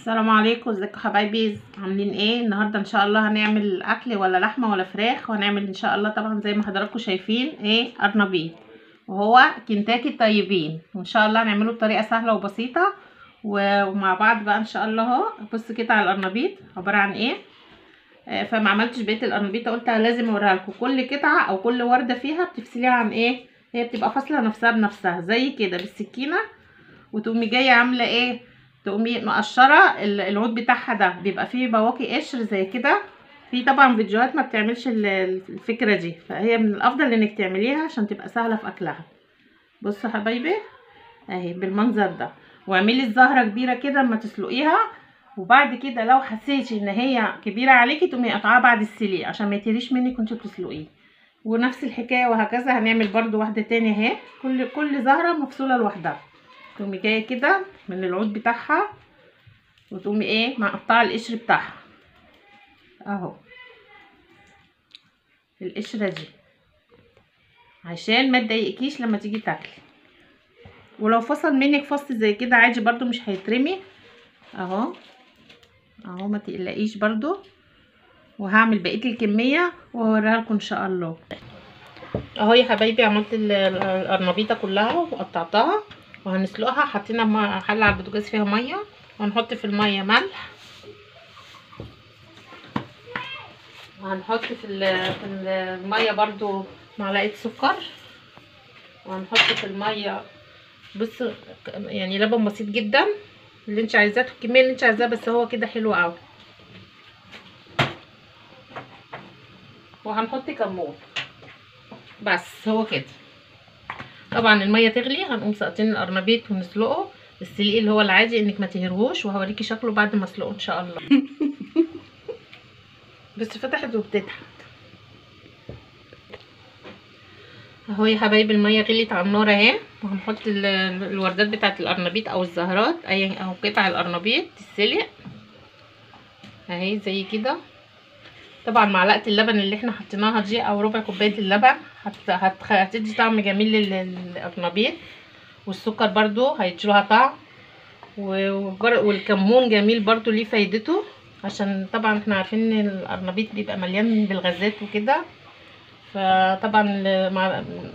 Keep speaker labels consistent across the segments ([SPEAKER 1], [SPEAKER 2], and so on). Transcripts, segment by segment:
[SPEAKER 1] السلام عليكم، ازيكم حبايبي؟ عاملين ايه النهارده؟ ان شاء الله هنعمل اكل ولا لحمه ولا فراخ، وهنعمل ان شاء الله طبعا زي ما حضراتكم شايفين ايه قرنبيط، وهو كنتاكي الطيبين، وان شاء الله هنعمله بطريقه سهله وبسيطه ومع بعض بقى ان شاء الله. اهو بص كده على القرنبيط عباره عن ايه. فما عملتش بقيه القرنبيط، قلت لازم اوريها لكم كل قطعه او كل ورده فيها بتفصليها عن ايه. هي بتبقى فاصله نفسها بنفسها زي كده بالسكينه، وتقومي جايه عامله ايه، تقومي مقشره العود بتاعها، ده بيبقى فيه بواقي قشر زي كده. في طبعا فيديوهات ما بتعملش الفكره دي، فهي من الافضل انك تعمليها عشان تبقى سهله في اكلها. بصوا يا حبايبي اهي بالمنظر ده، واعملي الزهره كبيره كده اما تسلقيها، وبعد كده لو حسيتي ان هي كبيره عليكي تقومي قطعها بعد السليق عشان ما يتهريش منك وانتي بتسلقيه. ونفس الحكايه وهكذا هنعمل برضو واحده تانية اهي، كل زهره مفصوله لوحدها. تقومي جايه كده من العود بتاعها، وتقومي ايه مقطعه القشر بتاعها اهو، القشره دي عشان ما تضايقكيش لما تيجي تاكلي. ولو فصل منك فص زي كده عادي برضو مش هيترمي اهو اهو، ما تقلقيش برضو. وهعمل بقيه الكميه واوريها لكم ان شاء الله. اهو يا حبايبي عملت القرنبيطه كلها وقطعتها وهنسلقها. حطينا حله على البوتاجاز فيها ميه، وهنحط في الميه ملح، وهنحط في الميه برضو معلقه سكر، وهنحط في الميه بص يعني لبن بسيط جدا اللي انت عايزاه، الكميه اللي انت عايزاها، بس هو كده حلو قوي. وهنحط كمون بس، هو كده. طبعا الميه تغلي هنقوم ساقطين القرنبيط ونسلقه السليق اللي هو العادي، انك ما تهرهوش، وهوريكي شكله بعد ما اسلقه ان شاء الله. بس فتحت وبتضحك اهو يا حبايبي. الميه غليت على النار اهي، وهنحط الوردات بتاعه القرنبيط او الزهرات او قطع القرنبيط تتسلق اهي زي كده. طبعا معلقه اللبن اللي احنا حطيناها دي او ربع كوبايه اللبن هتدي طعم جميل للقرنبيط، والسكر برضو هيديلها طعم، والكمون جميل برضو ليه فايدته، عشان طبعا احنا عارفين ان القرنبيط بيبقى مليان بالغازات وكده، فطبعا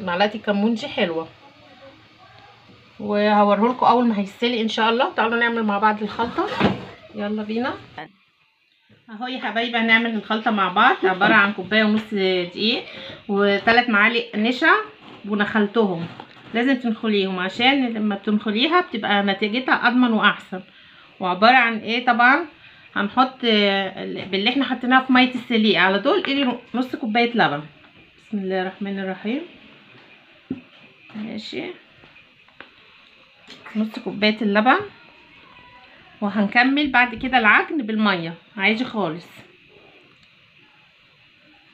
[SPEAKER 1] معلقه الكمون دي حلوه. وهوريهولكوا اول ما هيتسلق ان شاء الله. تعالوا نعمل مع بعض الخلطه، يلا بينا. اهو يا حبايبي هنعمل الخلطه مع بعض. عباره عن كوبايه ونص دقيق و3 معالق نشا، ونخلتهم. لازم تنخليهم عشان لما بتنخليها بتبقى نتيجتها اضمن واحسن. وعباره عن ايه طبعا هنحط باللي احنا حطيناها في ميه السليق على دول نص كوبايه لبن. بسم الله الرحمن الرحيم. ماشي، نص كوبايه اللبن، وهنكمل بعد كده العجن بالميه عادي خالص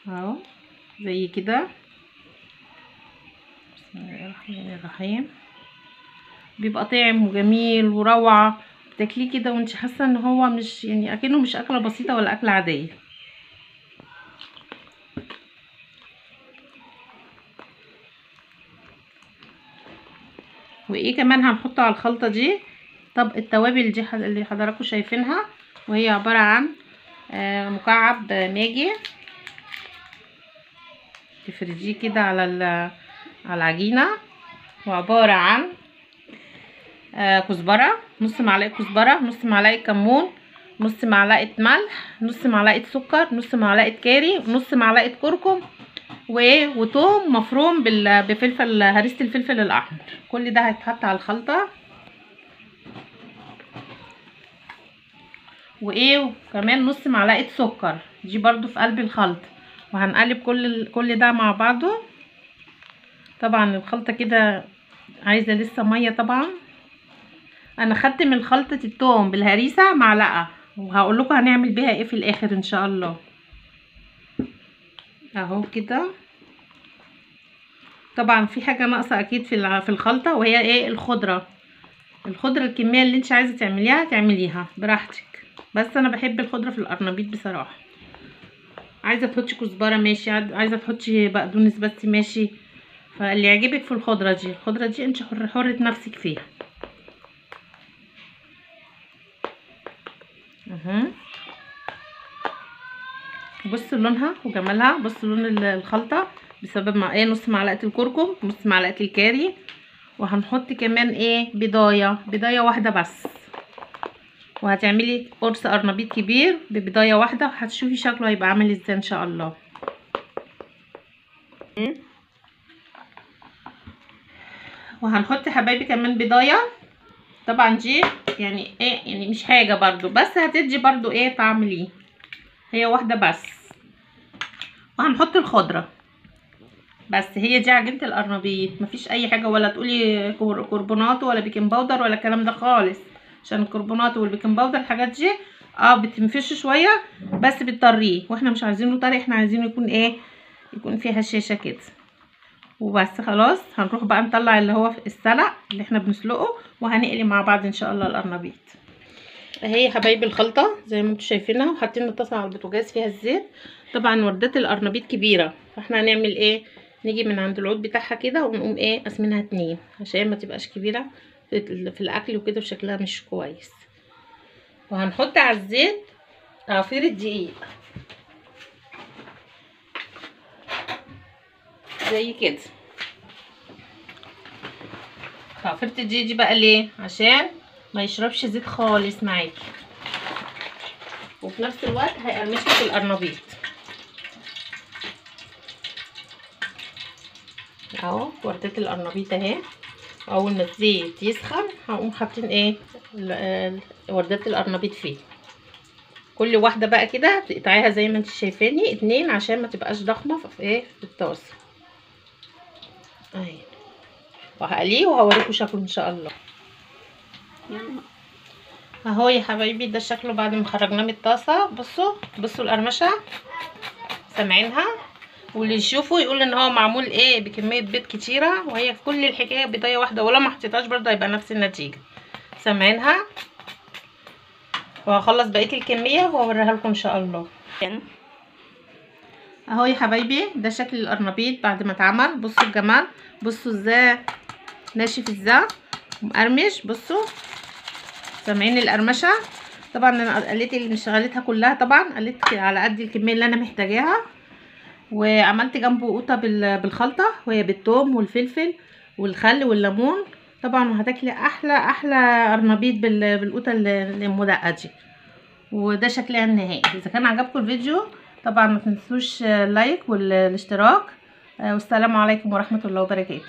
[SPEAKER 1] اهو زي كده. بسم الله الرحمن الرحيم. بيبقى طعم وجميل وروعه، بتاكليه كده وانت حاسه ان هو مش يعني اكنه مش اكله بسيطه ولا اكله عاديه. وايه كمان هنحطه على الخلطه دي؟ طب التوابل دي اللي حضراتكم شايفينها، وهي عباره عن مكعب ماجي، تفرديه كده على العجينه، وعباره عن كزبره، نص معلقه كزبره، نص معلقه كمون، نص معلقه ملح، نص معلقه سكر، نص معلقه كاري، ونص معلقه كركم، وتوم مفروم بفلفل هريسه الفلفل الاحمر. كل ده هيتحط على الخلطه. وكمان نص معلقه سكر دي برضو في قلب الخلطه، وهنقلب كل ده مع بعضه. طبعا الخلطه كده عايزه لسه ميه. طبعا انا خدت من خلطه التوم بالهريسه معلقه، وهقول لكم هنعمل بيها ايه في الاخر ان شاء الله. اهو كده. طبعا في حاجه ناقصه اكيد في الخلطه، وهي ايه؟ الخضره. الكميه اللي انت عايزه تعمليها براحتك، بس انا بحب الخضره في القرنبيط بصراحه. عايزه تحطي كزبره ماشي، عايزه تحطي بقدونس بس ماشي، فاللي يعجبك في الخضره دي انت حرة نفسك فيها. بصوا لونها وجمالها، بصوا لون الخلطه بسبب نص معلقه الكركم، نص معلقه الكاري، وهنحط كمان بيضايه واحده بس، وهتعملي قرص قرنبيط كبير ببيضايه واحده، وهتشوفي شكله هيبقى عامل ازاي ان شاء الله. وهنحط حبايبي كمان بيضايه، طبعا دي يعني مش حاجه برضو، بس هتدي برضو طعم ليه، هي واحده بس. وهنحط الخضره بس، هي دي عجينه القرنبيط، مفيش اي حاجه، ولا تقولي كربونات ولا بيكنج باودر ولا الكلام ده خالص، عشان الكربونات والبيكنج باودر الحاجات دي بتنفش شويه بس بتطريه، واحنا مش عايزينه طري، احنا عايزينه يكون يكون فيها هشاشه كده. وبس خلاص، هنروح بقى نطلع اللي هو السلق اللي احنا بنسلقه، وهنقلي مع بعض ان شاء الله القرنبيط. اهي يا حبايبي الخلطه زي ما انتم شايفينها، وحاطين الطاسه على البوتاجاز فيها الزيت. طبعا وردات القرنبيط كبيره، فاحنا هنعمل نيجي من عند العود بتاعها كده ونقوم قاسمينها 2 عشان ما تبقاش كبيره في الاكل وكده وشكلها مش كويس. وهنحط على الزيت عصير الدقيق زي كده. عصير الدقيق دي بقى ليه؟ عشان ما يشربش زيت خالص معاكي، وفي نفس الوقت هيقرمش لك القرنبيط. اهو وردات القرنبيط اهي، اول ما الزيت يسخن هنقوم حاطين وردات القرنبيط فيه. كل واحده بقى كده تقطعيها زي ما انت شايفاني 2 عشان ما تبقاش ضخمه في الطاسه اهي. وهقليه وهوريكم شكله ان شاء الله. اهو يا حبايبي ده شكله بعد ما خرجناه من الطاسه. بصوا القرمشه سامعينها، واللي يشوفه يقول ان هو معمول بكميه بيض كتيره، وهي كل الحكايه بيضايه واحده، ولو ما حطيتهاش برضه هيبقى نفس النتيجه. سامعينها؟ وهخلص بقيه الكميه وهوريها لكم ان شاء الله. اهو يا حبايبي ده شكل القرنبيط بعد ما اتعمل. بصوا الجمال، بصوا ازاي ناشف ازاي ومقرمش. بصوا سامعين القرمشه؟ طبعا انا قليت اللي شغلتها كلها، طبعا قليت على قد الكميه اللي انا محتاجاها، وعملت جنبه قوطه بالخلطه، وهي بالثوم والفلفل والخل والليمون. طبعا وهتاكلي احلى قرنبيط بالقوطه المدقه دي. وده شكلها النهائي. اذا كان عجبكم الفيديو طبعا ما تنسوش لايك والاشتراك، والسلام عليكم ورحمه الله وبركاته.